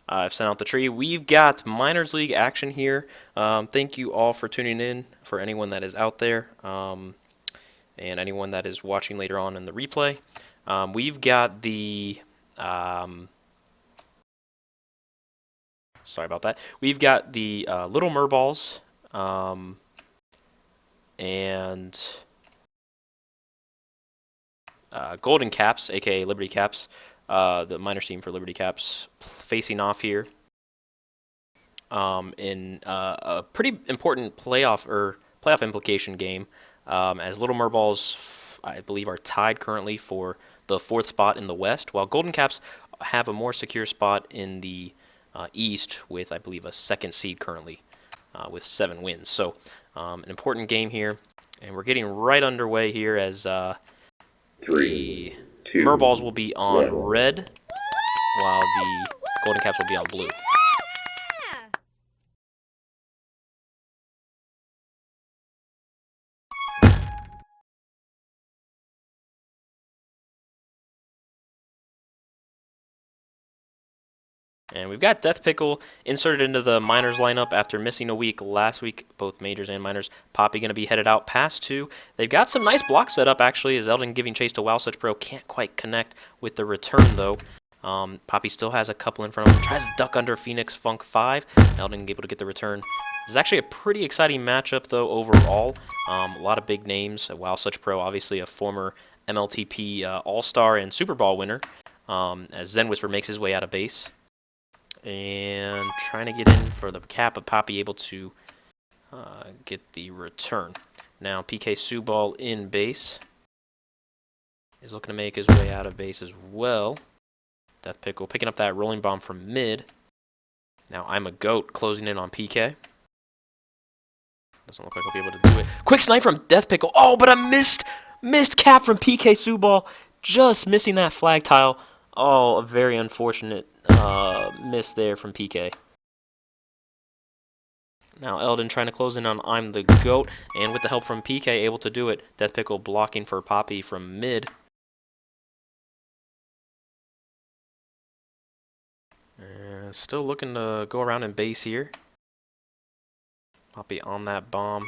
I've sent out the tree. We've got Minors League action here. Thank you all for tuning in, for anyone that is out there, and anyone that is watching later on in the replay. We've got the... sorry about that. We've got the Little Merballs, and Golden Caps, aka Liberty Caps, the minors team for Liberty Caps, facing off here in a pretty important playoff implication game, as Little Merballs, I believe, are tied currently for the 4th spot in the West, while Golden Caps have a more secure spot in the East with, I believe, a 2nd seed currently with 7 wins. So an important game here, and we're getting right underway here as 3, 2, Merballs will be on 1. red, while the Golden Caps will be on blue. And we've got Death Pickle inserted into the minors lineup after missing a week last week, both majors and minors. Poppy going to be headed out past 2. They've got some nice blocks set up, actually, as Eldon giving chase to WowSuch Pro. Can't quite connect with the return, though. Poppy still has a couple in front of him. Tries to duck under Phoenix Funk 5. Eldon able to get the return. This is actually a pretty exciting matchup, though, overall. A lot of big names. WowSuch Pro, obviously a former mLTP All-Star and Super Bowl winner, as Zen Whisper makes his way out of base. And trying to get in for the cap, but Poppy able to get the return. Now PK Subal in base is looking to make his way out of base as well. Death Pickle picking up that rolling bomb from mid. Now I'm a goat closing in on PK. Doesn't look like he'll be able to do it. Quick snipe from Death Pickle. Oh, but a missed cap from PK Subal. Just missing that flag tile. Oh, a very unfortunate miss there from PK. Now Eldon trying to close in on I'm the GOAT, and with the help from PK, able to do it. Death Pickle blocking for Poppy from mid. Still looking to go around in base here. Poppy on that bomb.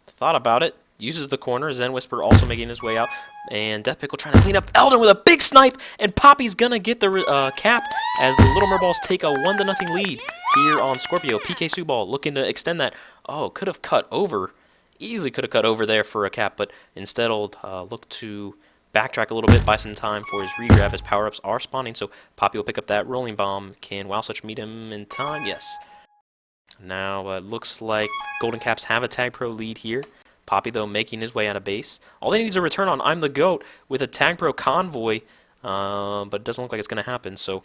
Thought about it. Uses the corner. Zen Whisper also making his way out. And Death Pickle trying to clean up Eldon with a big snipe. And Poppy's going to get the cap as the Little Merballs take a 1-0 lead here on Scorpio. PK Subal looking to extend that. Oh, could have cut over. Easily could have cut over there for a cap. But instead will look to backtrack a little bit, buy some time for his regrab as power-ups are spawning. So Poppy will pick up that rolling bomb. Can WowSuch meet him in time? Yes. Now it looks like Golden Caps have a Tag Pro lead here. Poppy, though, making his way out of base. All they need is a return on I'm the GOAT with a Tag Pro convoy, but it doesn't look like it's going to happen. So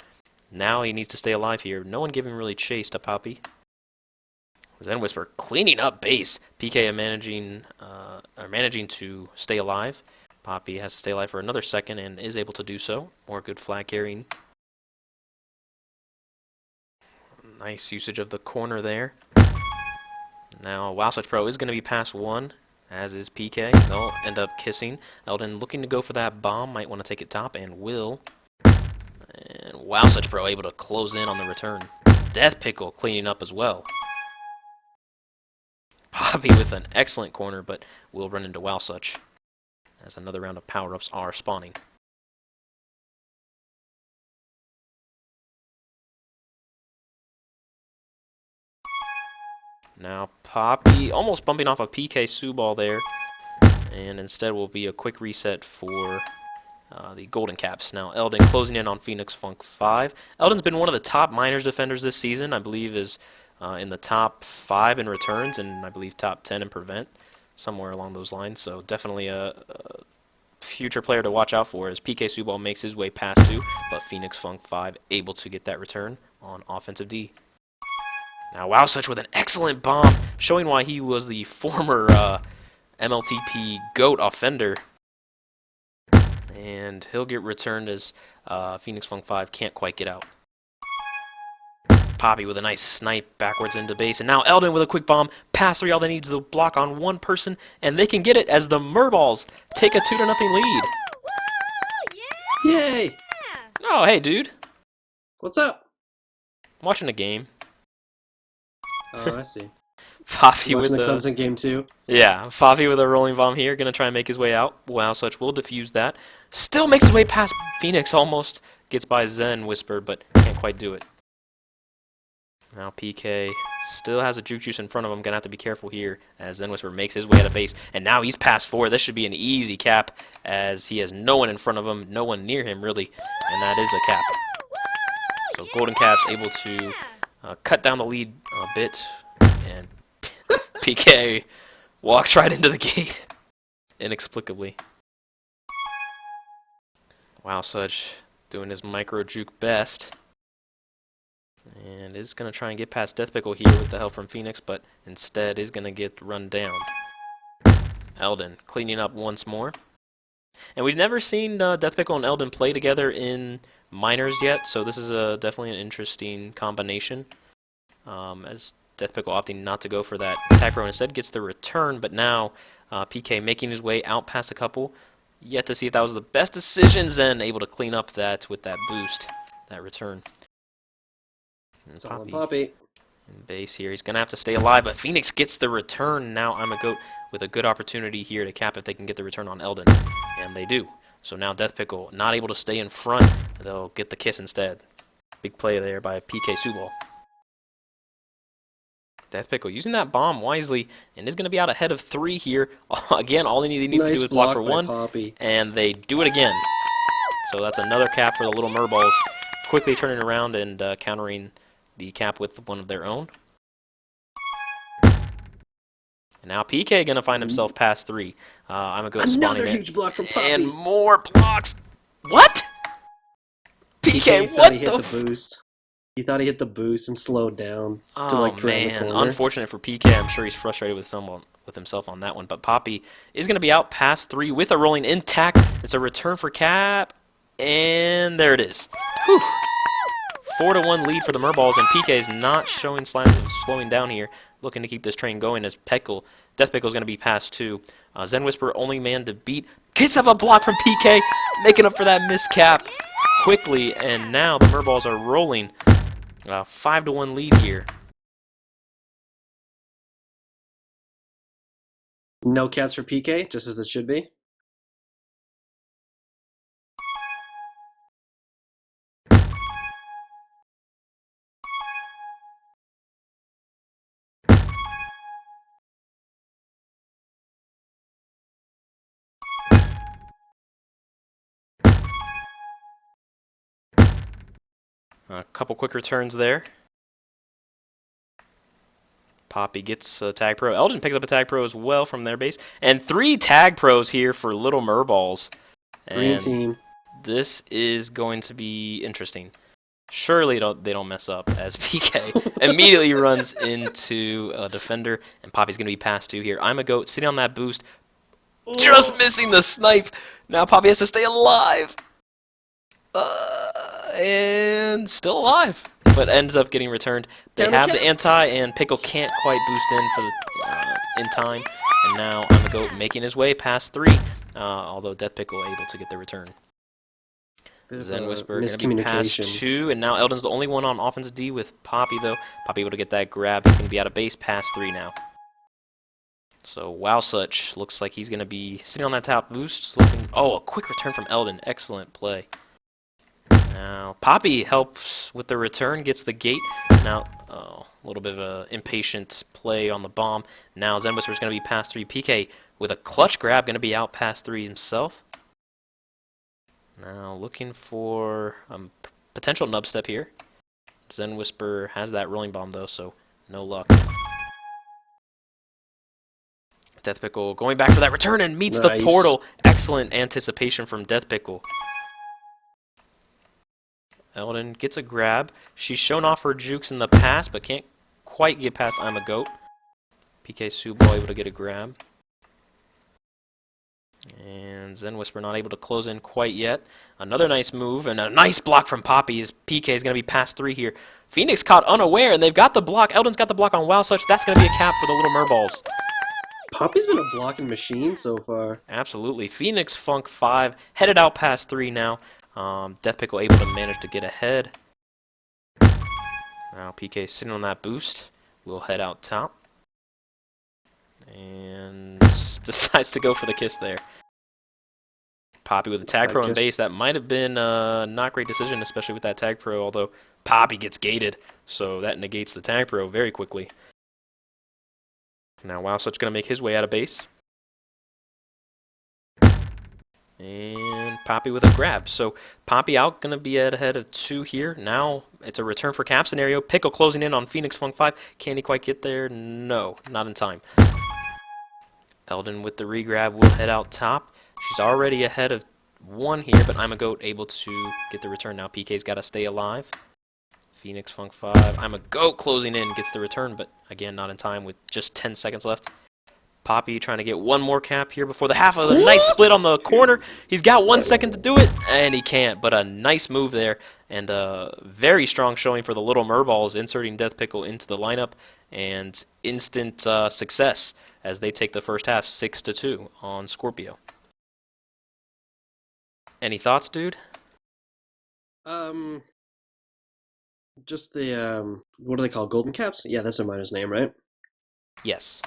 now he needs to stay alive here. No one giving really chase to Poppy. Zen Whisper cleaning up base. PK managing to stay alive. Poppy has to stay alive for another second and is able to do so. More good flag carrying. Nice usage of the corner there. Now WowSuch Pro is going to be past 1. As is PK. They'll end up kissing. Eldon looking to go for that bomb. Might want to take it top and will. And WowSuch Pro able to close in on the return. Death Pickle cleaning up as well. Poppy with an excellent corner, but will run into WowSuch as another round of power-ups are spawning. Now Poppy almost bumping off of PK Subal there, and instead will be a quick reset for the Golden Caps. Now Eldon closing in on Phoenix Funk 5. Eldon's been one of the top minors defenders this season. I believe is in the top 5 in returns, and I believe top 10 in prevent, somewhere along those lines. So definitely a future player to watch out for as PK Subal makes his way past 2, but Phoenix Funk 5 able to get that return on offensive D. Now WowSuch with an excellent bomb, showing why he was the former mLTP GOAT offender. And he'll get returned as Phoenix Funk 5 can't quite get out. Poppy with a nice snipe backwards into base. And now Eldon with a quick bomb. Pass 3, all they need is the block on one person. And they can get it as the Merballs take a 2-0 lead. Yay! Oh, hey, dude. What's up? I'm watching a game. Oh, I see. Poppy You with watching the the Clemson game too? yeah, Poppy with a rolling bomb here, gonna try and make his way out. Wow, Such will defuse that. Still makes his way past Phoenix, almost gets by Zen Whisper, but can't quite do it. Now PK still has a Juke Juice in front of him. Gonna have to be careful here as Zen Whisper makes his way out of base. And now he's past 4. This should be an easy cap as he has no one in front of him, no one near him really, and that is a cap. So Golden Cap's able to cut down the lead a bit, and PK walks right into the gate inexplicably. Wow, Such doing his micro juke best. And is going to try and get past Death Pickle here with the help from Phoenix, but instead is going to get run down. Eldon cleaning up once more. And we've never seen Death Pickle and Eldon play together in minors yet, so this is definitely an interesting combination. As Death Pickle opting not to go for that attack row, instead gets the return, but now PK making his way out past a couple. Yet to see if that was the best decision, Zen able to clean up that with that boost, that return. It's all on Poppy. In base here. He's going to have to stay alive, but Phoenix gets the return. Now I'm a Goat with a good opportunity here to cap if they can get the return on Eldon. And they do. So now Death Pickle not able to stay in front. They'll get the kiss instead. Big play there by PK Subal. Death Pickle using that bomb wisely and is going to be out ahead of 3 here. Again, all they need to do is block for 1. Poppy. And they do it again. So that's another cap for the little Merballs. Quickly turning around and countering the cap with one of their own. And now PK gonna find himself past 3. I'm gonna go spawning Another huge block from Poppy. and more blocks. What? PK, thought what he hit the boost. He thought he hit the boost and slowed down. Oh to, like, turn the man, corner. unfortunate for PK. I'm sure he's frustrated with himself on that one. But Poppy is gonna be out past 3 with a rolling intact. It's a return for cap, and there it is. Whew. 4-1 lead for the Merballs, and PK is not showing signs of slowing down here, looking to keep this train going as Death Pickle is going to be past 2. Zen Whisper, only man to beat, gets up a block from PK, making up for that missed cap quickly, and now the Merballs are rolling. 5-1 lead here. No cats for PK, just as it should be. A couple quick returns there. Poppy gets a tag pro. Eldon picks up a tag pro as well from their base. And 3 tag pros here for little Merballs. Green And team. this is going to be interesting. Surely they don't mess up as PK immediately runs into a defender. And Poppy's going to be past 2 here. I'm a Goat sitting on that boost. Just missing the snipe. Now Poppy has to stay alive. And still alive, but ends up getting returned. They have the anti, and Pickle can't quite boost in for the in time. And now I'm a Goat making his way past 3, although Death Pickle able to get the return. Zen Whisper going to be past 2, and now Eldon's the only one on offensive D with Poppy, though. Poppy able to get that grab. He's going to be out of base past 3 now. So Wow Such looks like he's going to be sitting on that top boost. Oh, a quick return from Eldon. Excellent play. Now, Poppy helps with the return, gets the gate. Now, a little bit of an impatient play on the bomb. Now, Zen Whisper is going to be past 3. PK with a clutch grab, going to be out past 3 himself. Now, looking for a potential nub step here. Zen Whisper has that rolling bomb, though, so no luck. Death Pickle going back for that return and meets the portal. Excellent anticipation from Death Pickle. Eldon gets a grab. She's shown off her jukes in the past, but can't quite get past I'm a Goat. PK Subal able to get a grab. And Zen Whisper not able to close in quite yet. Another nice move, and a nice block from Poppy as PK is going to be past 3 here. Phoenix caught unaware, and they've got the block. Eldon's got the block on Wow Such. That's going to be a cap for the little Merballs. Poppy's been a blocking machine so far. Absolutely. Phoenix Funk 5, headed out past 3 now. Death Pickle able to manage to get ahead. Now PK sitting on that boost. We'll head out top. And decides to go for the kiss there. Poppy with a tag pro in base. That might have been a not great decision, especially with that tag pro, although Poppy gets gated, so that negates the tag pro very quickly. Now Wowsuch going to make his way out of base. And Poppy with a grab. So Poppy out, going to be ahead of 2 here. Now it's a return for cap scenario. Pickle closing in on Phoenix Funk 5. Can he quite get there? No, not in time. Eldon with the regrab will head out top. She's already ahead of 1 here, but I'm a Goat able to get the return now. PK's got to stay alive. Phoenix Funk 5. I'm a Goat closing in, gets the return, but again, not in time with just 10 seconds left. Poppy trying to get 1 more cap here before the half of the nice split on the corner. He's got 1 second to do it, and he can't, but a nice move there, and a very strong showing for the Little Merballs, inserting Death Pickle into the lineup, and instant success as they take the first half 6-2 on Scorpio. Any thoughts, dude? Just the what do they call Golden Caps? Yeah, that's their miner's name, right? Yes.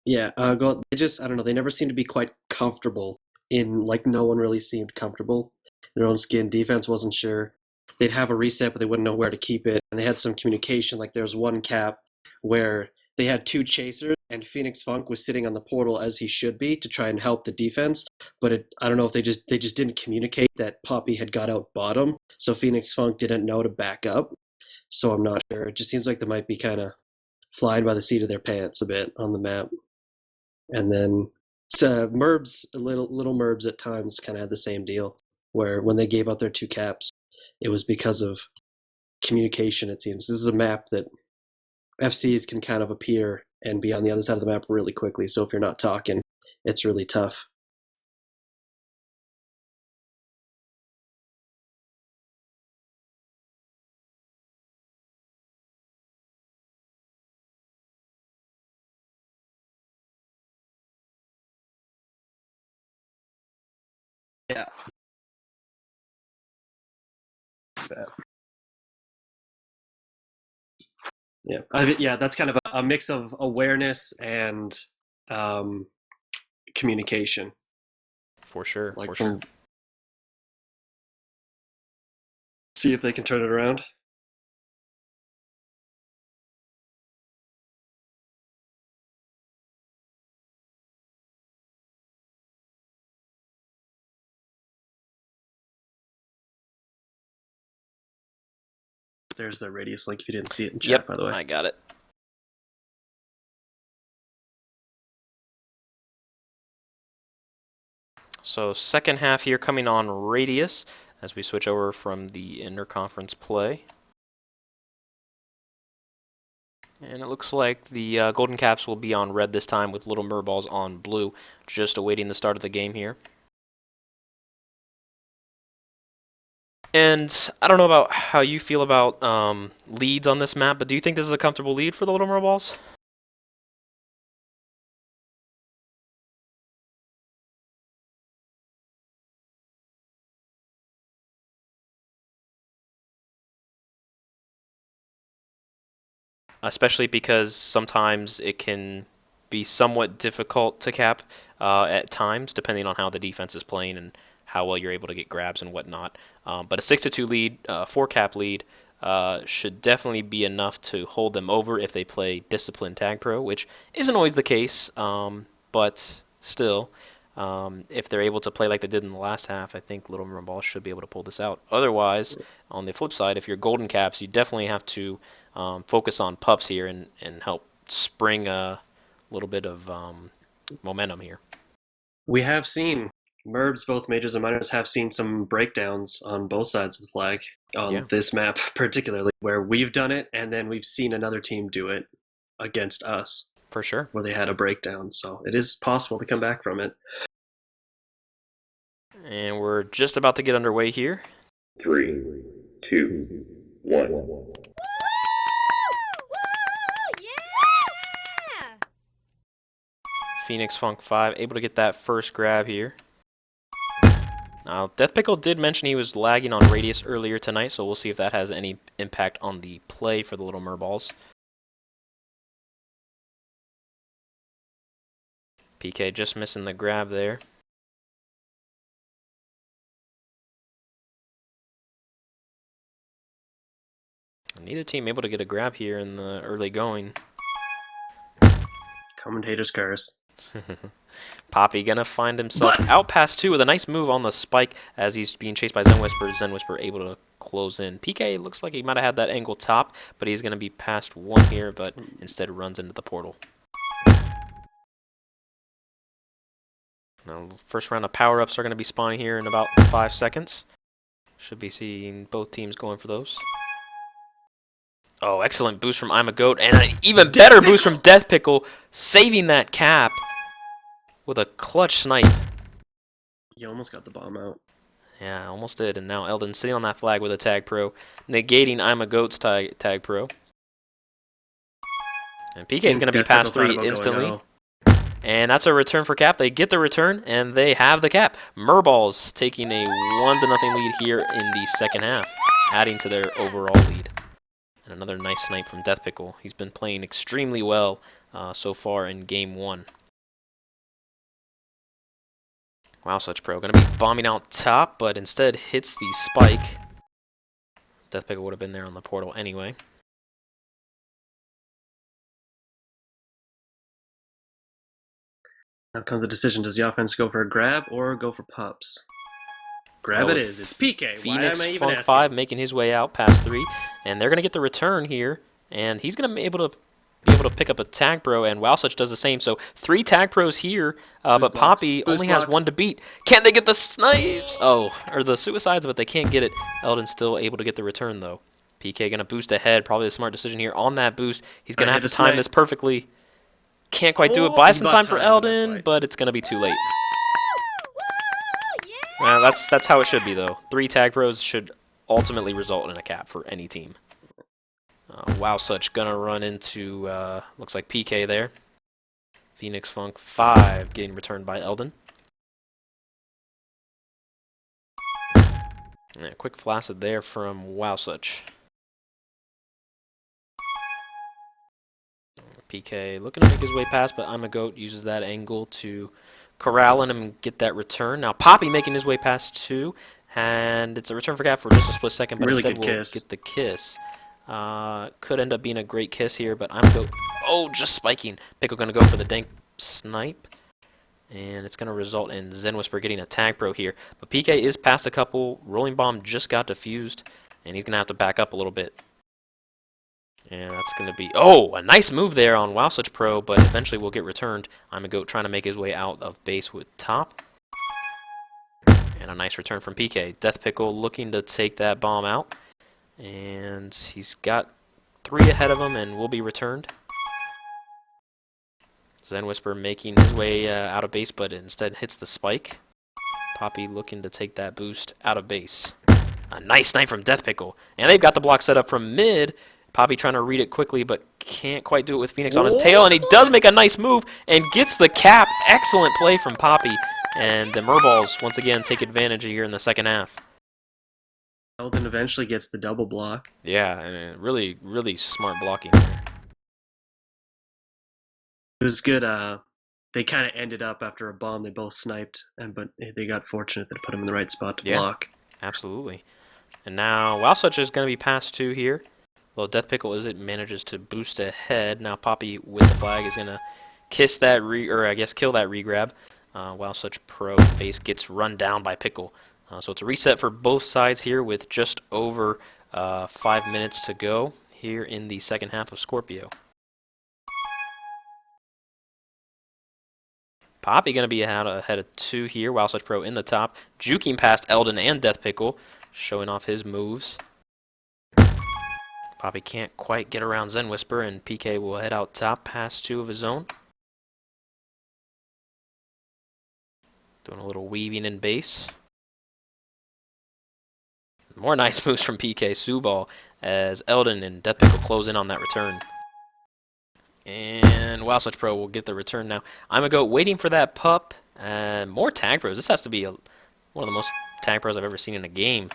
Yeah, they just, I don't know, they never seem to be quite comfortable like, no one really seemed comfortable in their own skin. Defense wasn't sure. They'd have a reset, but they wouldn't know where to keep it. And they had some communication, like there was one cap where they had 2 chasers, and Phoenix Funk was sitting on the portal as he should be to try and help the defense. But I don't know if they just didn't communicate that Poppy had got out bottom, so Phoenix Funk didn't know to back up. So I'm not sure. It just seems like they might be kind of flying by the seat of their pants a bit on the map. And then Merbs, little Merbs at times kind of had the same deal, where when they gave out their 2 caps, it was because of communication, it seems. This is a map that FCs can kind of appear and be on the other side of the map really quickly, so if you're not talking, it's really tough. Yeah. Yeah, that's kind of a mix of awareness and communication. For sure. Like, for sure. See if they can turn it around. There's the radius link if you didn't see it in chat, by the way. I got it. So second half here coming on Radius as we switch over from the interconference play. And it looks like the Golden Caps will be on red this time with Little Merballs on blue, just awaiting the start of the game here. And I don't know about how you feel about leads on this map, but do you think this is a comfortable lead for the Little Merballs? Especially because sometimes it can be somewhat difficult to cap at times, depending on how the defense is playing and how well you're able to get grabs and whatnot. But a 6-2 lead, 4-cap lead, should definitely be enough to hold them over if they play disciplined tag pro, which isn't always the case, but still, if they're able to play like they did in the last half, I think Little Merballs should be able to pull this out. Otherwise, on the flip side, if you're Golden Caps, you definitely have to focus on pups here and help spring a little bit of momentum here. We have seen Merbs, both majors and minors, have seen some breakdowns on both sides of the flag on this map particularly, where we've done it and then we've seen another team do it against us. For sure. Where they had a breakdown, so it is possible to come back from it. And we're just about to get underway here. 3, 2, 1. Phoenix Funk 5 able to get that first grab here. Now, Death Pickle did mention he was lagging on Radius earlier tonight, so we'll see if that has any impact on the play for the little Merballs. PK just missing the grab there. Neither team able to get a grab here in the early going. Commentator's curse. Poppy gonna find himself out past 2 with a nice move on the spike as he's being chased by Zen Whisper. Zen Whisper able to close in. PK looks like he might have had that angle top, but he's gonna be past 1 here, but instead runs into the portal. Now, first round of power-ups are gonna be spawning here in about 5 seconds. Should be seeing both teams going for those. Oh, excellent boost from I'm a Goat, and an even better boost from Death Pickle, saving that cap with a clutch snipe. You almost got the bomb out. Yeah, almost did, and now Eldon sitting on that flag with a tag pro, negating I'm a Goat's tag pro. And PK is going to be past 3 instantly. And that's a return for cap. They get the return, and they have the cap. Merballs taking a 1-0 lead here in the second half, adding to their overall lead. And another nice snipe from Death Pickle. He's been playing extremely well so far in Game 1. Wow, Such Pro. Going to be bombing out top, but instead hits the spike. Death Pickle would have been there on the portal anyway. Now comes the decision. Does the offense go for a grab or go for pups? Grab Oh, it is. It's PK. Phoenix Why am I even Funk asking? 5 making his way out past 3. And they're going to get the return here. And he's going to be able to pick up a tag pro, and Wow Such does the same. So 3 tag pros here, but blocks. Poppy Boost only has blocks. 1 to beat. Can they get the snipes? Oh, or the suicides, but they can't get it. Eldon's still able to get the return, though. PK going to boost ahead. Probably the smart decision here on that boost. He's going to have to time this perfectly. Can't quite do it. Buy some time for Eldon, but it's going to be too late. That's how it should be, though. 3 tag pros should ultimately result in a cap for any team. Wow Such gonna run into, looks like PK there. Phoenix Funk 5 getting returned by Eldon. Yeah, quick flaccid there from Wow Such. PK looking to make his way past, but I'm a Goat uses that angle to corral him and get that return. Now Poppy making his way past 2, and it's a return for cap for just a split second, but Really instead good we'll kiss. get the kiss. Could end up being a great kiss here, but I'm Goat. Oh, just spiking. Pickle gonna go for the dank snipe, and it's gonna result in Zen Whisper getting a tag pro here. But PK is past a couple. Rolling bomb just got defused, and he's gonna have to back up a little bit. And that's going to be... Oh, a nice move there on Wow Such Pro, but eventually will get returned. I'm a Goat trying to make his way out of base with top. And a nice return from PK. Death Pickle looking to take that bomb out. And he's got 3 ahead of him and will be returned. Zen Whisper making his way out of base, but instead hits the spike. Poppy looking to take that boost out of base. A nice snipe from Death Pickle. And they've got the block set up from mid. Poppy trying to read it quickly, but can't quite do it with Phoenix on his tail, and he does make a nice move and gets the cap. Excellent play from Poppy, and the Merballs once again take advantage here in the second half. Eldon eventually gets the double block. Yeah, and really, really smart blocking. It was good. They kind of ended up after a bomb. They both sniped, but they got fortunate that it put them in the right spot to block. Absolutely. And now Wow Such is going to be past 2 here. Well, Death Pickle manages to boost ahead. Now Poppy with the flag is going to kiss that kill that regrab. While Such Pro base gets run down by Pickle. So it's a reset for both sides here with just over 5 minutes to go here in the second half of Scorpio. Poppy going to be ahead of 2 here. While Such Pro in the top, juking past Eldon and Death Pickle, showing off his moves. Poppy can't quite get around Zen Whisper, and PK will head out top past 2 of his own. Doing a little weaving in base. More nice moves from PK Subal as Eldon and Death Pickle close in on that return. And Wow Such Pro will get the return now. I'm going to go waiting for that pup. More tag pros. This has to be one of the most tag pros I've ever seen in a game.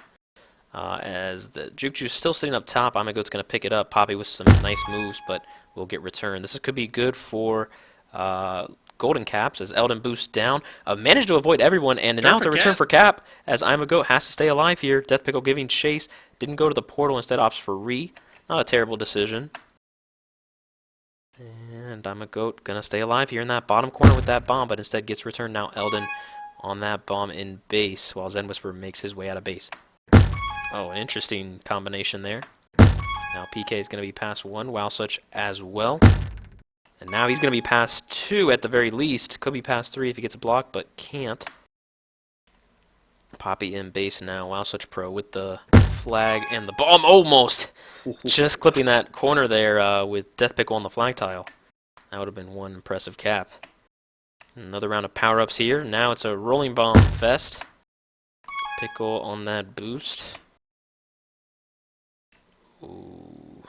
As the Juke Juice still sitting up top, Amago's going to pick it up. Poppy with some nice moves, but will get returned. This could be good for Golden Caps as Eldon boosts down. Managed to avoid everyone, and now it's a return for Cap as Amago has to stay alive here. Death Pickle giving chase. Didn't go to the portal, instead opts for Re. Not a terrible decision. And Amago gonna stay alive here in that bottom corner with that bomb, but instead gets returned. Now Eldon on that bomb in base, while Zen Whisperer makes his way out of base. Oh, an interesting combination there. Now PK is going to be past 1, Wow Such as well. And now he's going to be past 2 at the very least. Could be past 3 if he gets a block, but can't. Poppy in base now. Wow Such Pro with the flag and the bomb. Almost! Just clipping that corner there with Death Pickle on the flag tile. That would have been one impressive cap. Another round of power-ups here. Now it's a rolling bomb fest. Pickle on that boost. Ooh.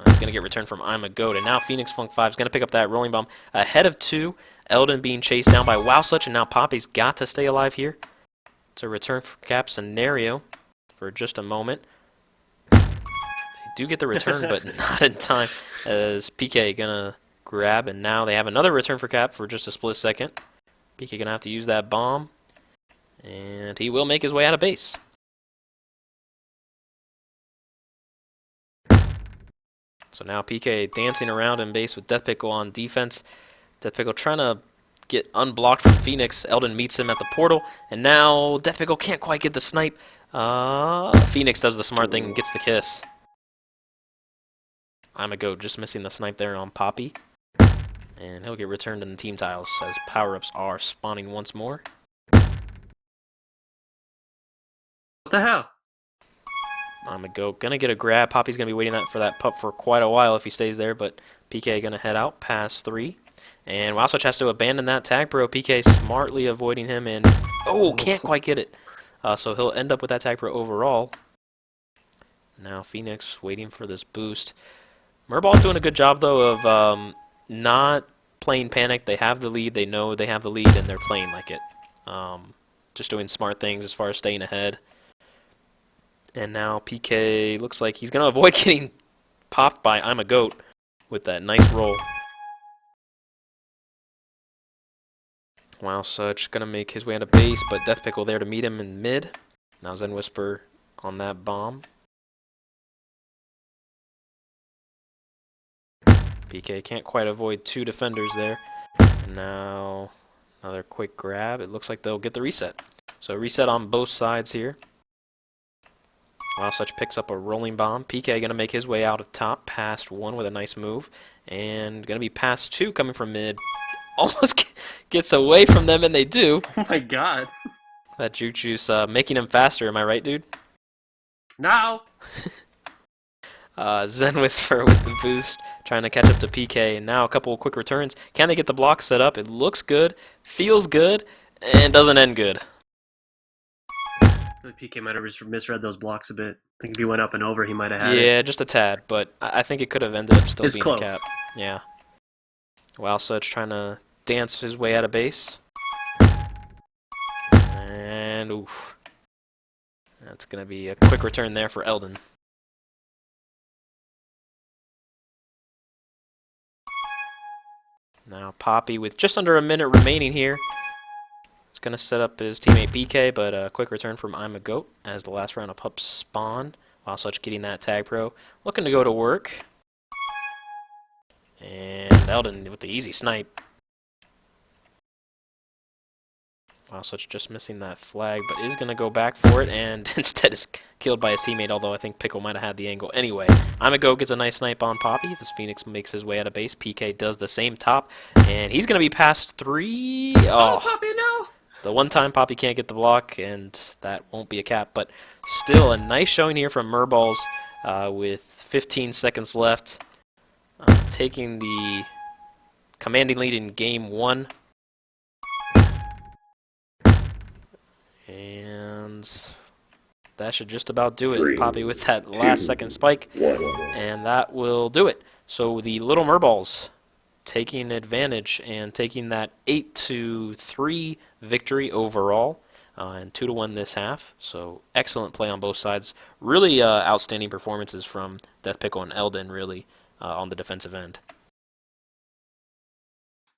He's going to get returned from I'm a Goat. And now Phoenix Funk 5 is going to pick up that rolling bomb ahead of 2. Eldon being chased down by Wow Such, and now Poppy's got to stay alive here. It's a return for Cap scenario for just a moment. They do get the return, but not in time, as PK going to grab. And now they have another return for Cap for just a split second. PK going to have to use that bomb. And he will make his way out of base. So now PK dancing around in base with Death Pickle on defense. Death Pickle trying to get unblocked from Phoenix. Eldon meets him at the portal. And now Death Pickle can't quite get the snipe. Phoenix does the smart thing and gets the kiss. Amago just missing the snipe there on Poppy. And he'll get returned in the team tiles as power-ups are spawning once more. What the hell? Amago gonna get a grab. Poppy's gonna be waiting for that pup for quite a while if he stays there, but PK gonna head out past 3. And Wow Such has to abandon that tag pro. PK smartly avoiding him and can't quite get it. So he'll end up with that tag pro overall. Now Phoenix waiting for this boost. Merballs doing a good job though of not playing panic. They have the lead, they know they have the lead, and they're playing like it. Just doing smart things as far as staying ahead. And now PK looks like he's going to avoid getting popped by I'm a Goat with that nice roll. Wow Such going to make his way out of base, but Death Pickle there to meet him in mid. Now Zen Whisper on that bomb. PK can't quite avoid 2 defenders there. And now another quick grab. It looks like they'll get the reset. So reset on both sides here. Wow Such picks up a rolling bomb. PK going to make his way out of top, past 1 with a nice move. And going to be past 2 coming from mid. Almost gets away from them, and they do. Oh my god. That Juke Juice making him faster, am I right, dude? Now! Zen Whisper with the boost, trying to catch up to PK. And now a couple of quick returns. Can they get the block set up? It looks good, feels good, and doesn't end good. PK might have misread those blocks a bit. I think if he went up and over, he might have had it. Yeah, just a tad, but I think it could have ended up still It's being close. a cap. Yeah. Wow Such trying to dance his way out of base. And oof. That's going to be a quick return there for Eldon. Now Poppy with just under a minute remaining here. He's going to set up his teammate PK, but a quick return from I'm a Goat as the last round of pups spawn. Wow Such getting that tag pro. Looking to go to work. And Eldon with the easy snipe. Wow Such just missing that flag, but is going to go back for it, and instead is killed by his teammate, although I think Pickle might have had the angle. Anyway, I'm a Go gets a nice snipe on Poppy as Phoenix makes his way out of base. PK does the same top, and he's going to be past 3. Oh, Poppy, no! The one time Poppy can't get the block, and that won't be a cap, but still a nice showing here from Merballs with 15 seconds left. Taking the commanding lead in game 1. And that should just about do it. Poppy with that last second spike. And that will do it. So the Little Merballs taking advantage and taking that 8-3 victory overall. and 2-1 this half. So excellent play on both sides. Really outstanding performances from Death Pickle and Eldon, really, on the defensive end.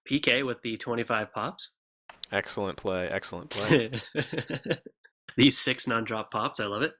PK with the 25 pops. Excellent play, excellent play. These 6 non-drop pops, I love it.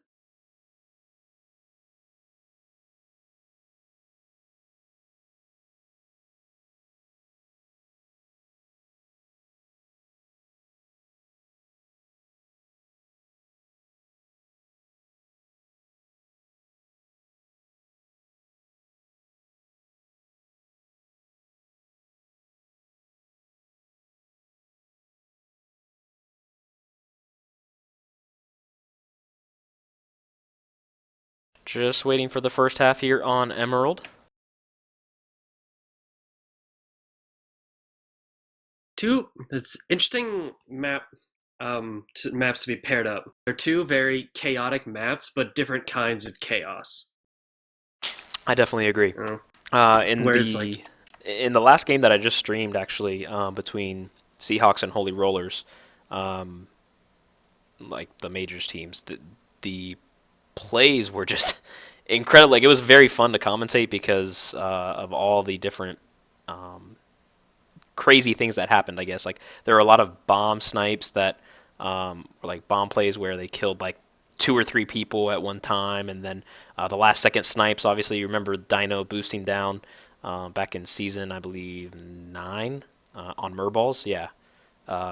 Just waiting for the first half here on Emerald. It's interesting maps to be paired up. They're 2 very chaotic maps, but different kinds of chaos. I definitely agree. In the last game that I just streamed, actually, between Seahawks and Holy Rollers, like the majors teams, the plays were just incredible. Like, it was very fun to commentate because of all the different crazy things that happened, I guess. Like, there were a lot of bomb snipes that were like bomb plays where they killed like 2 or 3 people at one time, and then the last second snipes. Obviously, you remember Dino boosting down back in season, I believe, 9 on Merballs. Yeah.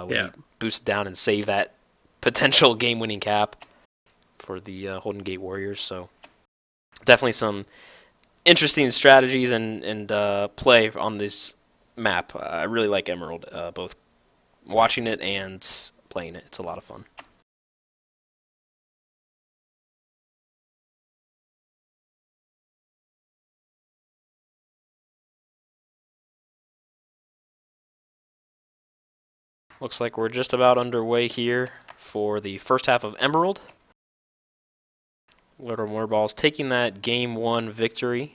When he boosted down and saved that potential game-winning cap for the Holden Gate Warriors. So definitely some interesting strategies and play on this map. I really like Emerald, both watching it and playing it. It's a lot of fun. Looks like we're just about underway here for the first half of Emerald. Little Merballs taking that game 1 victory.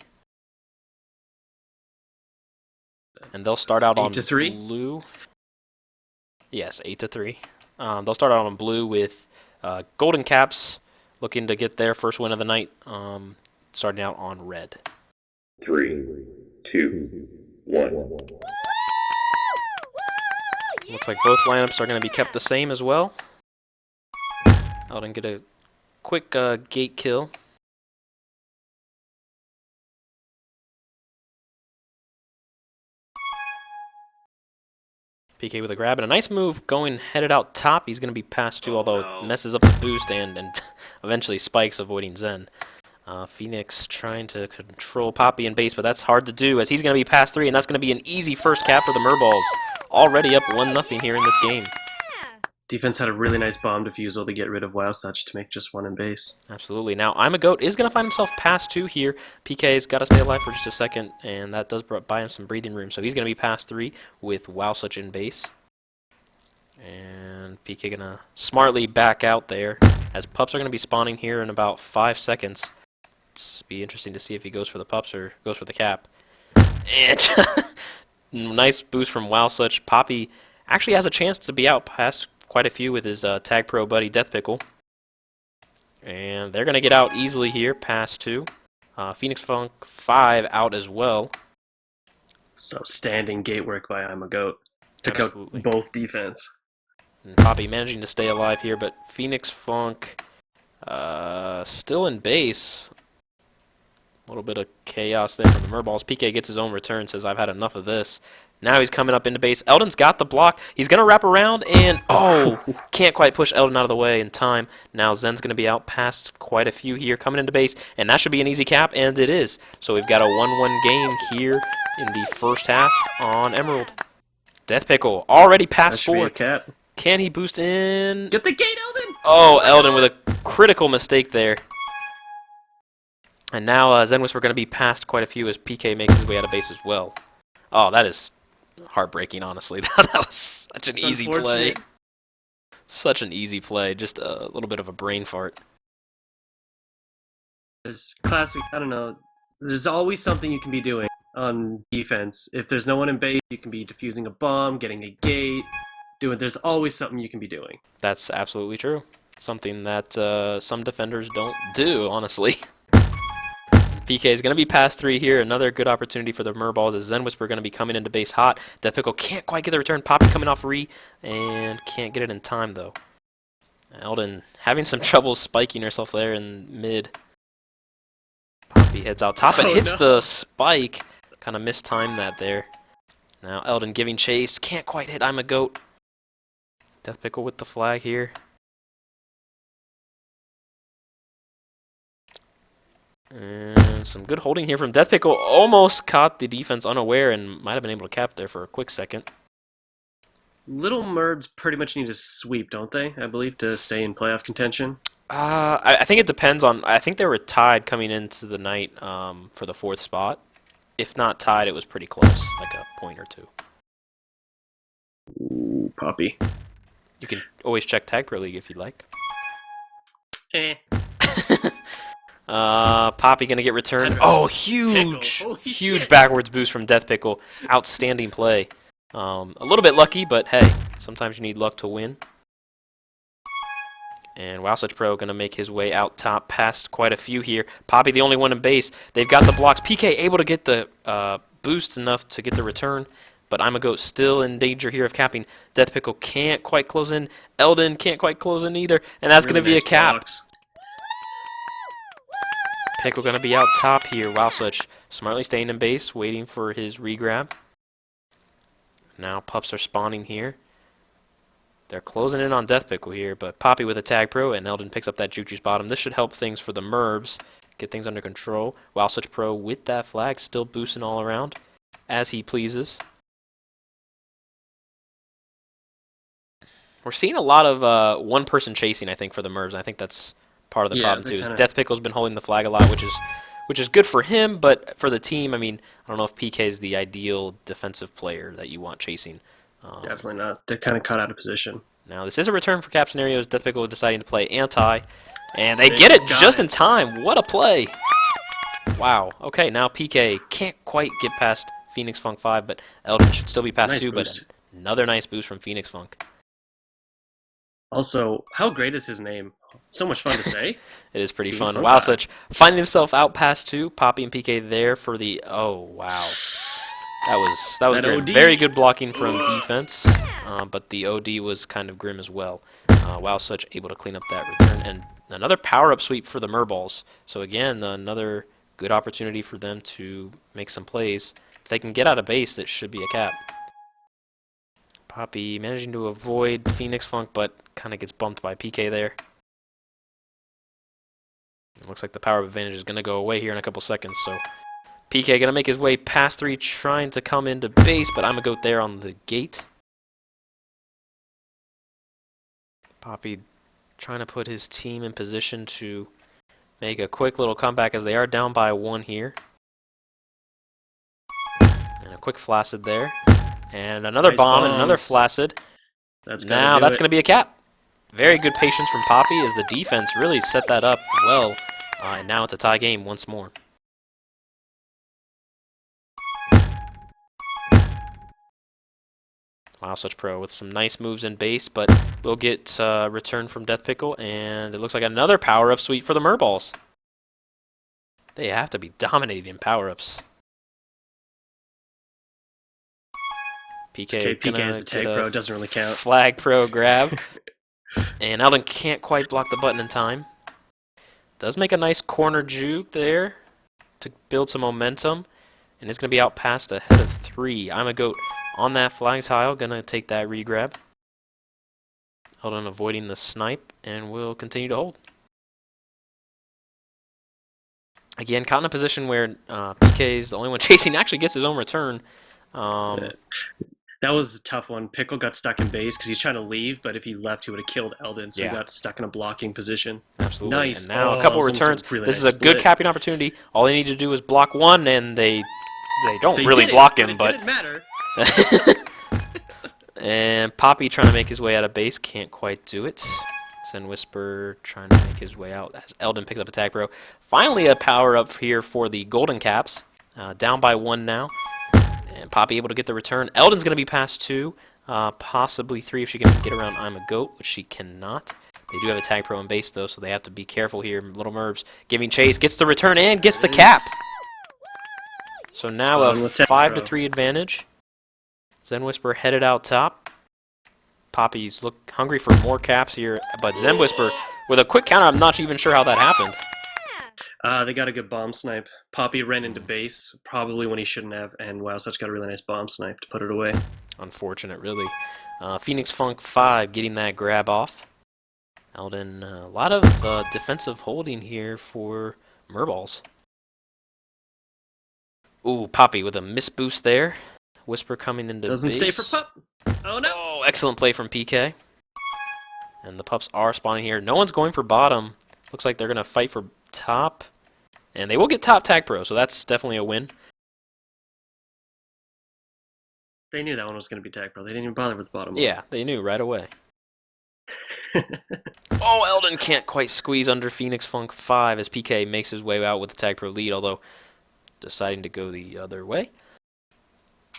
And they'll start out on 8-3? blue. Yes, 8-3. They'll start out on blue with Golden Caps looking to get their first win of the night, starting out on red. 3, 2, 1. Looks like both lineups are going to be kept the same as well. Eldon get a quick gate kill. PK with a grab and a nice move going headed out top. He's going to be passed to, although it messes up the boost and eventually spikes, avoiding Zen. Phoenix trying to control Poppy in base, but that's hard to do as he's going to be past 3, and that's going to be an easy first cap for the Merballs. Already up 1-0 here in this game. Defense had a really nice bomb defusal to get rid of Wild Such to make just 1 in base. Absolutely. Now, I'm a Goat is going to find himself past 2 here. PK's got to stay alive for just a second, and that does buy him some breathing room. So he's going to be past 3 with Wow Such in base. And PK going to smartly back out there as pups are going to be spawning here in about 5 seconds. It's be interesting to see if he goes for the pups or goes for the cap. And nice boost from Wow Such. Poppy actually has a chance to be out past quite a few with his tag pro buddy Death Pickle. And they're going to get out easily here, past 2. Phoenix Funk 5 out as well. So standing gate work by I'm a Goat. Took out both defense. And Poppy managing to stay alive here, but Phoenix Funk still in base. A little bit of chaos there from the Merballs. PK gets his own return, says, I've had enough of this. Now he's coming up into base. Eldon's got the block. He's going to wrap around, and, can't quite push Eldon out of the way in time. Now Zen's going to be out past quite a few here, coming into base, and that should be an easy cap, and it is. So we've got a 1-1 game here in the first half on Emerald. Death Pickle already past 4. Can he boost in? Get the gate, Eldon! Oh, Eldon with a critical mistake there. And now Zen Whisper going to be past quite a few as PK makes his way out of base as well. Oh, that is heartbreaking, honestly. That was such an easy play. Such an easy play. Just a little bit of a brain fart. There's classic, I don't know. There's always something you can be doing on defense. If there's no one in base, you can be defusing a bomb, getting a gate, Do it. There's always something you can be doing. That's absolutely true. Something that some defenders don't do, honestly. PK is going to be past 3 here. Another good opportunity for the Merballs as Zen Whisper going to be coming into base hot. Death Pickle can't quite get the return. Poppy coming off re and can't get it in time, though. Eldon having some trouble spiking herself there in mid. Poppy heads out top and hits the spike. Kind of mistimed that there. Now Eldon giving chase. Can't quite hit I'm a Goat. Death Pickle with the flag here. And some good holding here from Death Pickle. Almost caught the defense unaware and might have been able to cap there for a quick second. Little Merds pretty much need a sweep, don't they? I believe, to stay in playoff contention. I think it depends on. I think they were tied coming into the night for the 4th spot. If not tied, it was pretty close, like a point or 2. Ooh, Poppy. You can always check Tag Pro League if you'd like. Eh. Poppy gonna get returned. Oh, huge, huge backwards boost from Death Pickle. Outstanding play. A little bit lucky, but hey, sometimes you need luck to win. And Wow Such Pro gonna make his way out top past quite a few here. Poppy the only one in base. They've got the blocks. PK able to get the boost enough to get the return. But I'm a Goat still in danger here of capping. Death Pickle can't quite close in. Eldon can't quite close in either. And that's going to be a cap. Blocks. Pickle going to be out top here. Wow Such smartly staying in base, waiting for his regrab. Now pups are spawning here. They're closing in on Death Pickle here, but Poppy with a Tag Pro, and Eldon picks up that Juju's bottom. This should help things for the Merbs, get things under control. Wow Such Pro with that flag, still boosting all around as he pleases. We're seeing a lot of one-person chasing, I think, for the Merbs. I think that's part of the problem too. Death Pickle's been holding the flag a lot, which is good for him, but for the team, I mean, I don't know if PK is the ideal defensive player that you want chasing. Definitely not. They're kind of caught out of position. Now, this is a return for cap scenarios. Death Pickle deciding to play anti, and they get it just in time. What a play! Wow. Okay, now PK can't quite get past Phoenix Funk 5, but Eldon should still be past 2, but another nice boost from Phoenix Funk. Also, how great is his name? So much fun to say. It is pretty fun. Wow Such finding himself out past 2. Poppy and PK there for the... Oh, wow. That was grim. Very good blocking from defense, but the OD was kind of grim as well. Wow Such able to clean up that return. And another power-up sweep for the Merballs. So again, another good opportunity for them to make some plays. If they can get out of base, that should be a cap. Poppy managing to avoid Phoenix Funk, but kind of gets bumped by PK there. It looks like the power advantage is going to go away here in a couple seconds, so PK going to make his way past 3, trying to come into base, but I'm a Goat there on the gate. Poppy trying to put his team in position to make a quick little comeback as they are down by 1 here. And a quick Flaccid there. And another bomb and another Flaccid. That's going to be a cap. Very good patience from Poppy as the defense really set that up well. And now it's a tie game once more. Wow Such Pro with some nice moves in base, but we'll get return from Death Pickle, and it looks like another power-up sweep for the Merballs. They have to be dominating in power-ups. PK as the Tag Pro, doesn't really count. Flag Pro grab. And Eldon can't quite block the button in time. Does make a nice corner juke there to build some momentum. And it's going to be out past ahead of 3. I'm a Goat on that flag tile. Going to take that regrab. Eldon avoiding the snipe. And will continue to hold. Again, caught in a position where PK is the only one chasing. Actually gets his own return. That was a tough one. Pickle got stuck in base because he's trying to leave, but if he left, he would have killed Eldon, so he got stuck in a blocking position. Absolutely. Nice. And now a couple returns. This is a good capping opportunity. All they need to do is block 1, and they don't really block him, but it didn't matter. And Poppy trying to make his way out of base, can't quite do it. Zen Whisper trying to make his way out as Eldon picks up a Tag Pro. Finally a power up here for the Golden Caps. Down by 1 now. And Poppy able to get the return. Eldon's going to be past 2. possibly 3 if she can get around I'm a Goat, which she cannot. They do have a tag pro in base, though, so they have to be careful here. Little Merbs giving chase, gets the return and gets the cap. So now a 5 to 3 advantage. Zen Whisper headed out top. Poppy's look hungry for more caps here, but Zen Whisper with a quick counter. I'm not even sure how that happened. They got a good bomb snipe. Poppy ran into base, probably when he shouldn't have, and Wow Such got a really nice bomb snipe to put it away. Unfortunate, really. Phoenix Funk 5 getting that grab off. Eldon, a lot of defensive holding here for Merballs. Ooh, Poppy with a miss boost there. Whisper coming into Doesn't base. stay for Pup. Oh no! Oh, excellent play from PK. And the pups are spawning here. No one's going for bottom. Looks like they're going to fight for top. And they will get top tag pro, so that's definitely a win. They knew that one was going to be tag pro. They didn't even bother with the bottom one. Yeah, they knew right away. Oh, Eldon can't quite squeeze under Phoenix Funk 5 as PK makes his way out with the tag pro lead, although deciding to go the other way.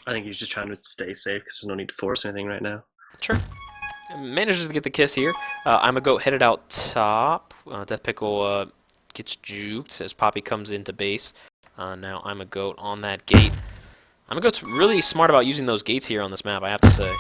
I think he's just trying to stay safe because there's no need to force anything right now. Sure. Manages to get the kiss here. I'm a Goat headed out top. Death Pickle gets juked as Poppy comes into base. Now I'm a Goat on that gate. I'm a Goat's really smart about using those gates here on this map, I have to say.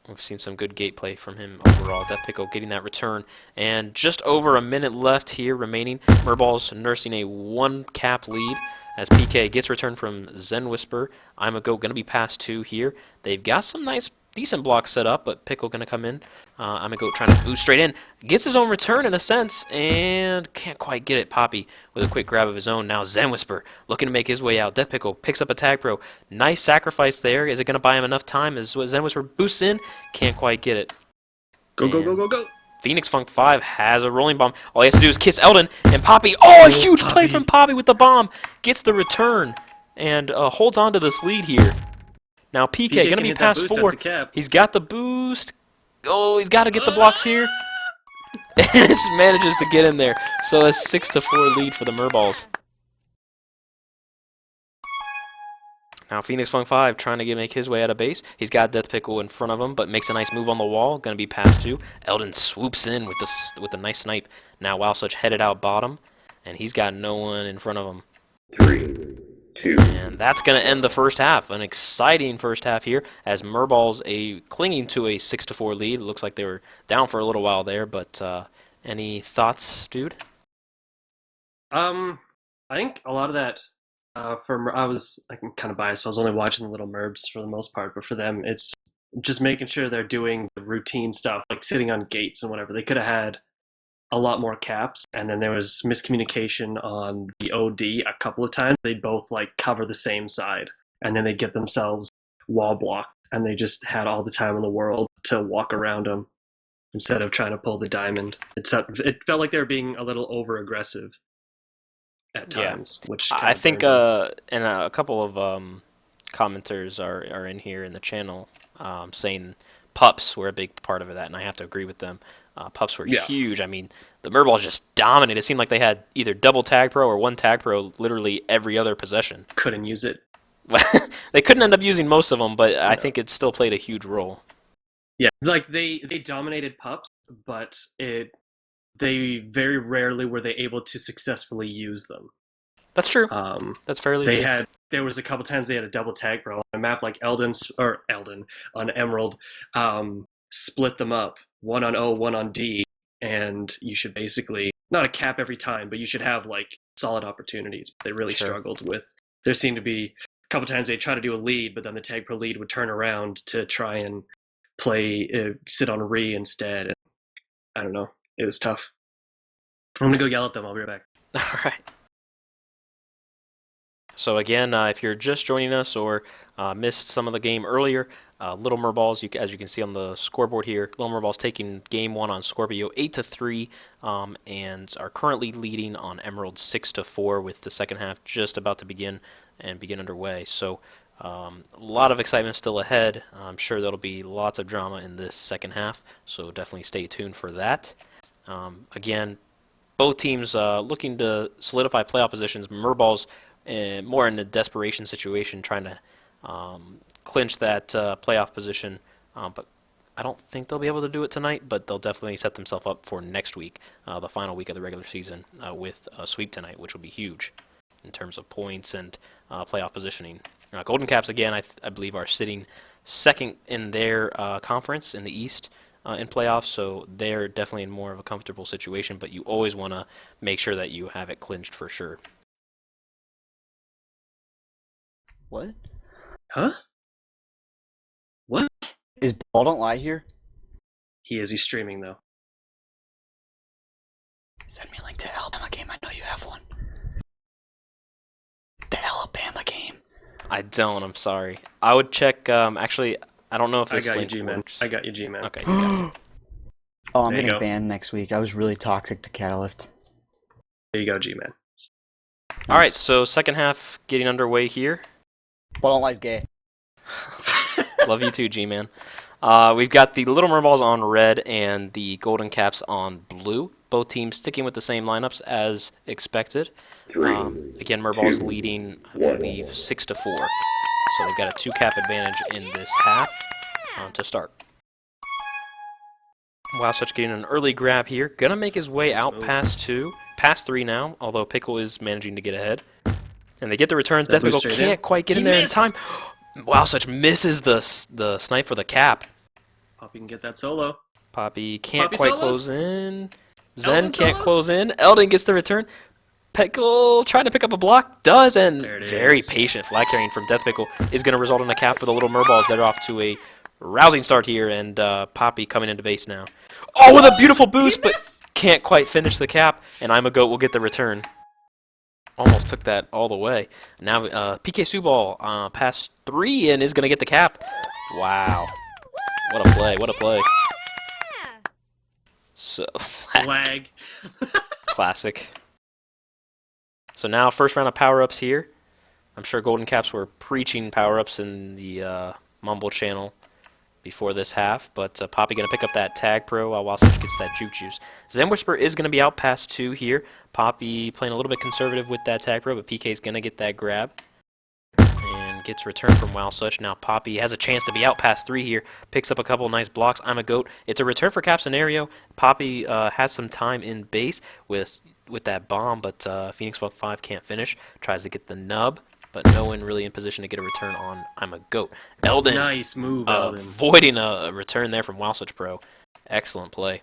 We've seen some good gate play from him overall. Death Pickle getting that return. And just over a minute left here remaining. Merballs nursing a 1 cap lead as PK gets return from Zen Whisper. I'm a Goat going to be past 2 here. They've got some nice, decent blocks set up, but Pickle going to come in. I'm a Goat trying to boost straight in. Gets his own return in a sense, and can't quite get it. Poppy with a quick grab of his own. Now Zen Whisper looking to make his way out. Death Pickle picks up a tag pro. Nice sacrifice there. Is it going to buy him enough time as Zen Whisper boosts in? Can't quite get it. Go, go, go, go, go! Phoenix Funk 5 has a rolling bomb. All he has to do is kiss Eldon, and Poppy, oh, a huge play from Poppy with the bomb. Gets the return, and holds on to this lead here. Now PK going to be past 4. He's got the boost. Oh, he's got to get the blocks here. And it manages to get in there. So a 6 to 4 lead for the Merballs. Now Phoenix Funk 5 trying to make his way out of base. He's got Death Pickle in front of him, but makes a nice move on the wall. Going to be past 2. Eldon swoops in with a nice snipe. Now Wow Such headed out bottom, and he's got no one in front of him. 3, 2. And that's going to end the first half. An exciting first half here as Merballs clinging to a 6 to 4 lead. It looks like they were down for a little while there, but any thoughts, dude? I think a lot of that. I was kind of biased, so I was only watching the Little Merbs for the most part, but for them, it's just making sure they're doing the routine stuff, like sitting on gates and whatever. They could have had a lot more caps, and then there was miscommunication on the OD a couple of times. They'd both cover the same side, and then they'd get themselves wall blocked, and they just had all the time in the world to walk around them instead of trying to pull the diamond. It felt like they were being a little over-aggressive at times, which I think and a couple of commenters are in here in the channel saying pups were a big part of that, and I have to agree with them. Pups were huge. I mean, the Merballs just dominated. It seemed like they had either double tag pro or 1 tag pro literally every other possession. Couldn't use it. They couldn't end up using most of them, but I think it still played a huge role. Yeah, they dominated pups, but they very rarely were they able to successfully use them. That's true. That's fairly true. There was a couple times they had a double tag pro on a map like Eldon on Emerald, split them up, 1 on O, 1 on D, and you should basically not a cap every time, but you should have solid opportunities. They really struggled with. There seemed to be a couple times they try to do a lead, but then the tag pro lead would turn around to try and sit on re instead. And I don't know. It was tough. I'm gonna go yell at them. I'll be right back. All right. So again, if you're just joining us or missed some of the game earlier, Little Merballs, as you can see on the scoreboard here, Little Merballs taking game 1 on Scorpio 8 to 3, and are currently leading on Emerald 6 to 4, with the second half just about to begin underway. So a lot of excitement still ahead. I'm sure there'll be lots of drama in this second half, so definitely stay tuned for that. Again, both teams looking to solidify playoff positions. Merballs more in a desperation situation, trying to clinch that playoff position. But I don't think they'll be able to do it tonight, but they'll definitely set themselves up for next week, the final week of the regular season, with a sweep tonight, which will be huge in terms of points and playoff positioning. Golden Caps, again, I believe are sitting second in their conference in the East in playoffs, so they're definitely in more of a comfortable situation, but you always want to make sure that you have it clinched for sure. What? Huh? What? Is Ball Don't Lie here? He is. He's streaming, though. Send me a link to Alabama game. I know you have one. The Alabama game. I don't, I'm sorry. I would check, actually, I don't know if I this got you, link G-Man. works. I got you, G-Man. Okay, you got it. Oh, I'm There you getting go. banned next week. I was really toxic to Catalyst. There you go, G-Man. All right, so second half getting underway here. Ball Don't Lie's gay. Love you too, G-Man. We've got the Little Merballs on red and the Golden Caps on blue. Both teams sticking with the same lineups as expected. 3, Again, Merballs 2, leading, I 1. believe, 6-4. So they've got a 2-cap advantage in this half to start. Wowsuch getting an early grab here. Gonna make his way out past 3 now, although Pickle is managing to get ahead. And they get the returns. Death Pickle straight in. can't quite get in He there missed. in time. Wowsuch misses the snipe for the cap. Poppy can get that solo. Poppy can't Poppy quite solos? close in. Zen Eldon can't solos? close in. Eldon gets the return. Pickle trying to pick up a block. Does, and There it very is. patient flag carrying from Death Pickle is going to result in a cap for the Little Merballs. They're off to a rousing start here, and Poppy coming into base now. Oh, with a beautiful boost, but can't quite finish the cap, and I'm a Goat will get the return. Almost took that all the way. Now PK Subal past 3 and is going to get the cap. Wow. What a play, what a play. So, Flag. classic. So now first round of power-ups here. I'm sure Golden Caps were preaching power-ups in the Mumble channel before this half, but Poppy going to pick up that tag pro while Wowsuch gets that juke juice. Zen Whisper is going to be out past 2 here. Poppy playing a little bit conservative with that tag pro, but PK is going to get that grab. And gets return from Wowsuch. Now Poppy has a chance to be out past 3 here. Picks up a couple nice blocks. I'm a Goat. It's a return for cap scenario. Poppy has some time in base with that bomb, but Phoenix Funk 5 can't finish. Tries to get the nub, but no one really in position to get a return on I'm a Goat. Eldon Nice move, Eldon. avoiding a return there from Wowsuch Pro. Excellent play.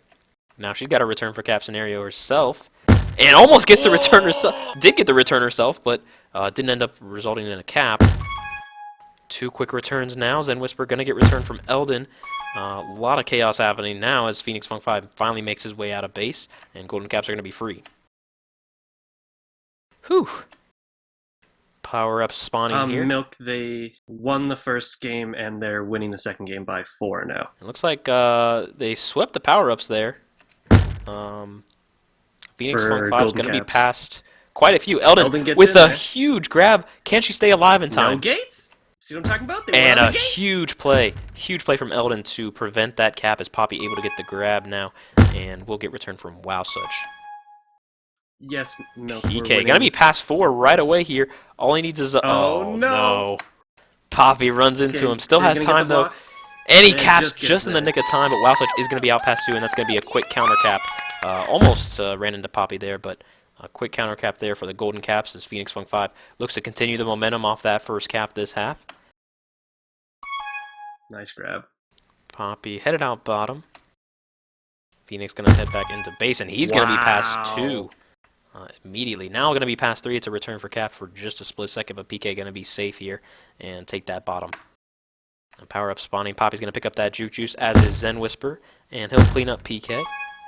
Now she's got a return for cap scenario herself, and almost gets the return herself. Did get the return herself, but didn't end up resulting in a cap. 2 quick returns now. Zen Whisper going to get returned from Eldon. A lot of chaos happening now as Phoenix Funk 5 finally makes his way out of base, and Golden Caps are going to be free. Whew. Power up spawning here. Milk, they won the first game, and they're winning the second game by 4 now. It looks like they swept the power-ups there. Phoenix For Funk 5 is Golden going to be Caps. past quite a few. Eldon Eldon with gets in a there. huge grab. Can she stay alive in No time? gates? See what I'm talking about? They were And out a of the gate. huge play from Eldon to prevent that cap as Poppy able to get the grab now. And we'll get returned from Wowsuch. Yes, Milk. we're PK winning. going to be past 4 right away here. All he needs is a... Oh, no. Poppy runs into Okay, him. Still they're has gonna get time, the though. blocks. And he And it caps just gets just in the there. nick of time, but Wowsuch is going to be out past 2, and that's going to be a quick counter cap. Almost ran into Poppy there, but a quick counter cap there for the Golden Caps as Phoenix Funk 5 looks to continue the momentum off that first cap this half. Nice grab. Poppy headed out bottom. Phoenix going to head back into base, and he's going to be past 2 immediately. Now going to be past 3. It's a return for cap for just a split second, but PK going to be safe here and take that bottom. Power up spawning. Poppy's going to pick up that juke juice, as is Zen Whisper, and he'll clean up PK.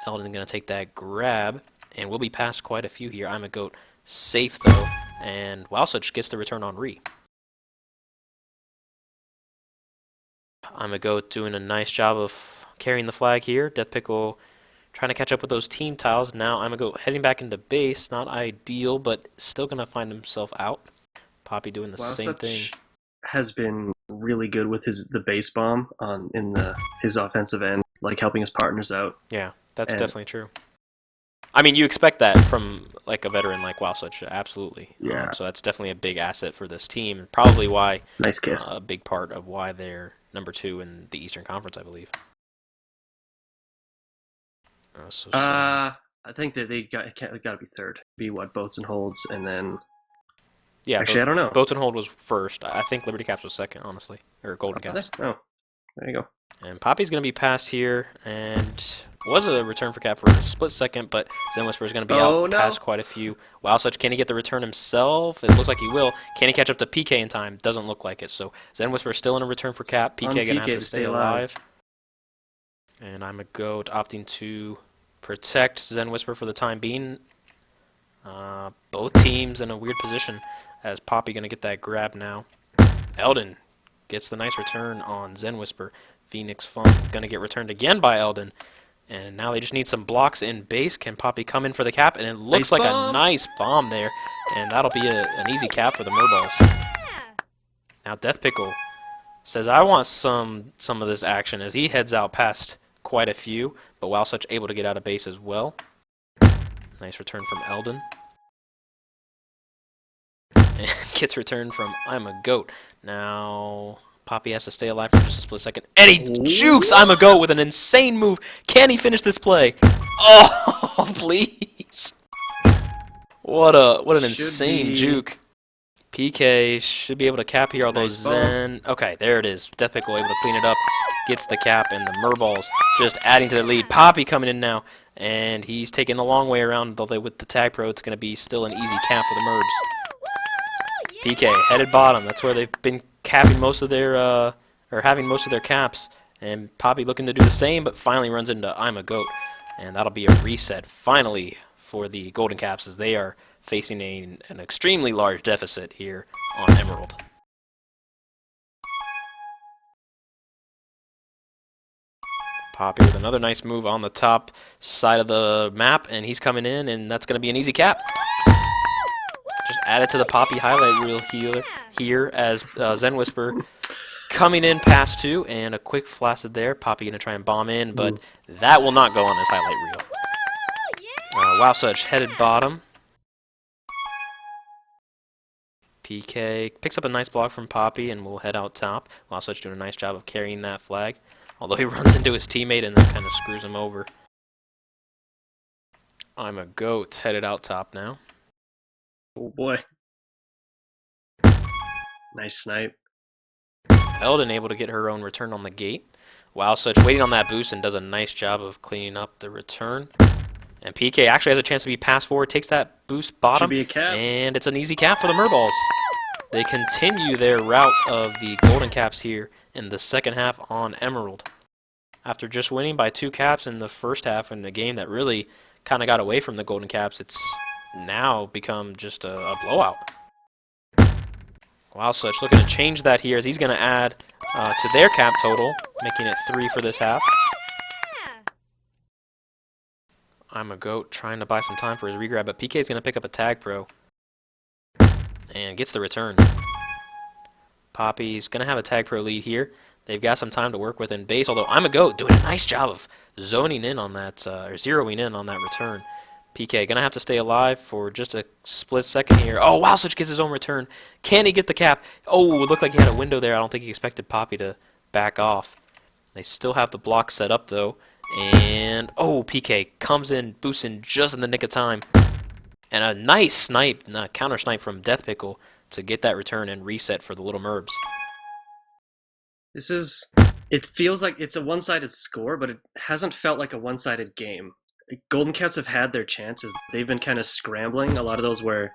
Eldon going to take that grab, and we'll be past quite a few here. I'm a Goat safe, though, and Wowsuch gets the return on Re. I'm a Goat doing a nice job of carrying the flag here. Death Pickle trying to catch up with those team tiles. Now I'm a Goat heading back into base. Not ideal, but still going to find himself out. Poppy doing the same Wowsuch thing. has been really good with the base bomb his offensive end, like helping his partners out. Yeah, that's and- definitely true. I mean, you expect that from like a veteran like Wowsuch, absolutely. Yeah. So that's definitely a big asset for this team, and probably why Nice kiss. a big part of why they're #2 in the Eastern Conference, I believe. I think that they got to be third. Be what, Boats and Holds, and then Yeah, actually I don't know. Boats and Hold was first. I think Liberty Caps was second, honestly, or Golden Caps. Oh, there you go. And Poppy's going to be passed here, and was a return for cap for a split second, but Zen Whisper is going to be out past quite a few. Wowsuch, can he get the return himself? It looks like he will. Can he catch up to PK in time? Doesn't look like it. So Zen Whisper is still in a return for cap. PK going to have to stay alive. And I'm a goat opting to protect Zen Whisper for the time being. Both teams in a weird position as Poppy going to get that grab now. Eldon gets the nice return on Zen Whisper. Phoenix Funk going to get returned again by Eldon. And now they just need some blocks in base. Can Poppy come in for the cap? And it looks like a nice bomb there. And that'll be an easy cap for the Merballs. Now Death Pickle says, I want some of this action as he heads out past quite a few. But Wowsuch able to get out of base as well. Nice return from Eldon. And gets returned from I'm a Goat. Now Poppy has to stay alive for just a split second. And he jukes I'm a Goat with an insane move. Can he finish this play? Oh, please. What an insane juke. PK should be able to cap here, although Zen... Okay, there it is. Death Pickle able to clean it up. Gets the cap, and the Merballs just adding to their lead. Poppy coming in now, and he's taking the long way around, although with the Tag Pro, it's going to be still an easy cap for the Merbs. PK headed bottom. That's where they've been capping most of their, or having most of their caps. And Poppy looking to do the same, but finally runs into I'm a Goat. And that'll be a reset, finally, for the Golden Caps, as they are facing an extremely large deficit here on Emerald. Poppy with another nice move on the top side of the map, and he's coming in, and that's going to be an easy cap. Just added to the Poppy highlight reel here as Zen Whisper coming in past 2, and a quick flaccid there. Poppy going to try and bomb in, but that will not go on his highlight reel. Wowsuch headed bottom. PK picks up a nice block from Poppy and will head out top. Wowsuch doing a nice job of carrying that flag, although he runs into his teammate and then kind of screws him over. I'm a Goat headed out top now. Oh boy. Nice snipe. Eldon able to get her own return on the gate. Wowsuch waiting on that boost and does a nice job of cleaning up the return. And PK actually has a chance to be passed forward, takes that boost bottom, and it's an easy cap for the Merballs. They continue their route of the Golden Caps here in the second half on Emerald. After just winning by 2 caps in the first half in a game that really kind of got away from the Golden Caps, it's now become just a blowout. Wowsuch looking to change that here as he's going to add to their cap total, making it 3 for this half. I'm a Goat trying to buy some time for his regrab, but PK's going to pick up a Tag Pro and gets the return. Poppy's going to have a Tag Pro lead here. They've got some time to work with in base, although I'm a Goat doing a nice job of zoning in on that, or zeroing in on that return. PK going to have to stay alive for just a split second here. Oh, Wowsuch gets his own return. Can he get the cap? Oh, it looked like he had a window there. I don't think he expected Poppy to back off. They still have the block set up, though. And, oh, PK comes in, boosts in just in the nick of time. And a nice snipe, counter snipe from Death Pickle to get that return and reset for the Little Merbs. It feels like it's a one-sided score, but it hasn't felt like a one-sided game. Golden Caps have had their chances. They've been kind of scrambling. A lot of those where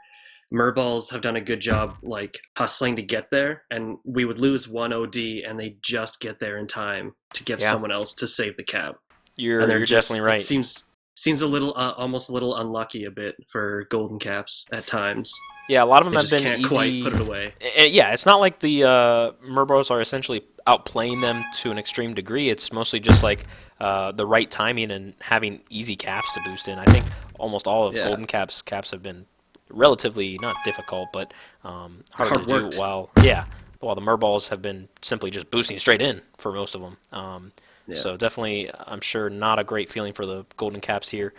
Merballs have done a good job like hustling to get there, and we would lose 1 OD and they just get there in time to give someone else to save the cap. You're definitely right. It seems a little almost a little unlucky a bit for Golden Caps at times. Yeah, a lot of them They have just been can't easy. quite put it away. Yeah, it's not like the Merballs are essentially outplaying them to an extreme degree. It's mostly just like the right timing and having easy caps to boost in. I think almost all of Golden Caps have been relatively not difficult, but hard to do. While the Merballs have been simply just boosting straight in for most of them. Yeah. So definitely, I'm sure, not a great feeling for the Golden Caps here.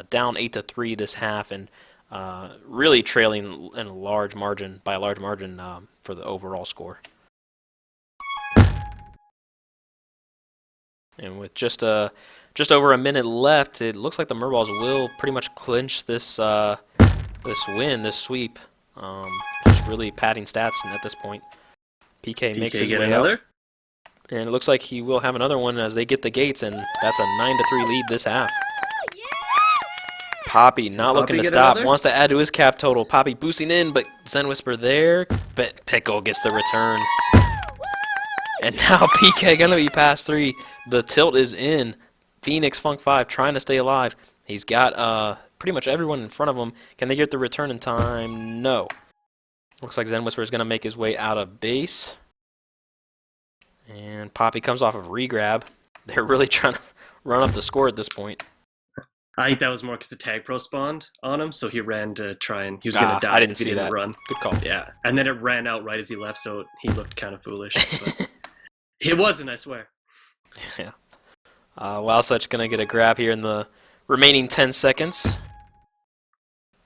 Down 8-3 this half, and really trailing in a large margin for the overall score. And with just over a minute left, it looks like the Merballs will pretty much clinch this this sweep. Just really padding stats at this point. PK makes his get way another? out, and it looks like he will have another one as they get the gates, and that's a 9-3 lead this half. Poppy not looking to get stop, another? wants to add to his cap total. Poppy boosting in, but Zen Whisper there, but Pickle gets the return. And now PK gonna be past 3. The tilt is in. Phoenix Funk 5 trying to stay alive. He's got pretty much everyone in front of him. Can they get the return in time? No. Looks like Zen Whisper is gonna make his way out of base. And Poppy comes off of regrab. They're really trying to run up the score at this point. I think that was more because the tag pro spawned on him, so he ran to try and he was going to die I didn't if he see didn't that. run. Good call. Yeah, and then it ran out right as he left, so he looked kind of foolish. But it wasn't, I swear. Yeah. Wildsuch gonna get a grab here in the remaining 10 seconds.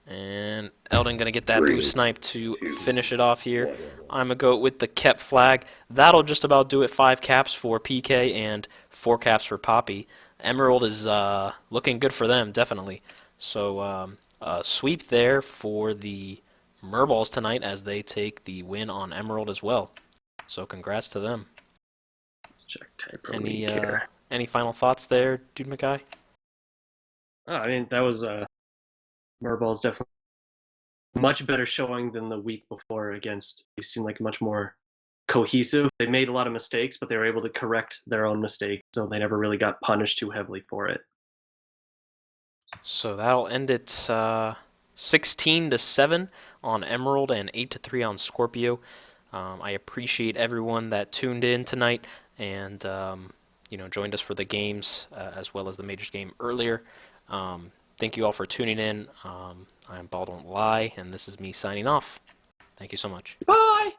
And Eldon gonna get that boost snipe to finish it off here. I'm gonna go with the kept flag. That'll just about do it. 5 caps for PK and 4 caps for Poppy. Emerald is looking good for them, definitely. So a sweep there for the Merballs tonight as they take the win on Emerald as well. So congrats to them. Let's check tag pro league here. Any final thoughts there, Dude McGuy? Oh, I mean, that was Merballs definitely much better showing than the week before against. They seemed like much more cohesive. They made a lot of mistakes, but they were able to correct their own mistakes, so they never really got punished too heavily for it. So that'll end it 16-7 on Emerald and 8-3 on Scorpio. I appreciate everyone that tuned in tonight and joined us for the games as well as the Majors game earlier. Thank you all for tuning in. I'm Ball Don't Lie, and this is me signing off. Thank you so much. Bye!